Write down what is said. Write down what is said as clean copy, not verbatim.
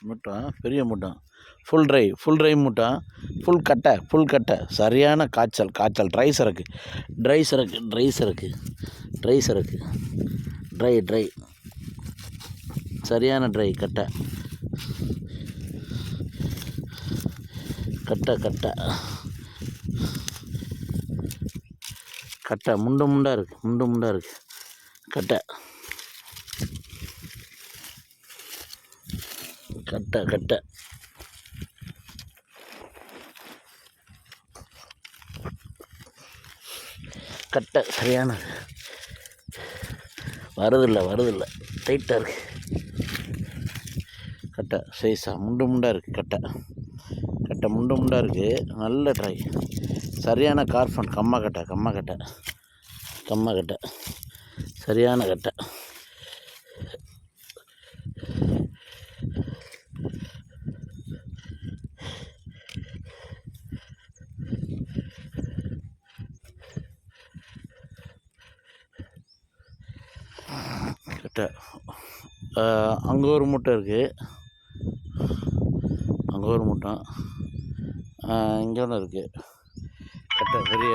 மூட்டை பெரிய மூட்டை ஃபுல் ட்ரை மூட்டை ஃபுல் கட்டை சரியான காய்ச்சல் ட்ரை சரக்கு ட்ரை சரியான ட்ரை கட்டை முண்டாக இருக்குது கட்டை சரியான வருதில்லை டைட்டாக இருக்குது கட்டை சைஸாக முண்டாக இருக்குது கட்டை முண்டாக இருக்குது. நல்ல ட்ரை சரியான கார்பன் கம்மா கட்டை சரியான கட்டை அங்கே ஒரு மூட்டை இருக்குது, இங்கே ஒன்று இருக்குது கட்டை பெரிய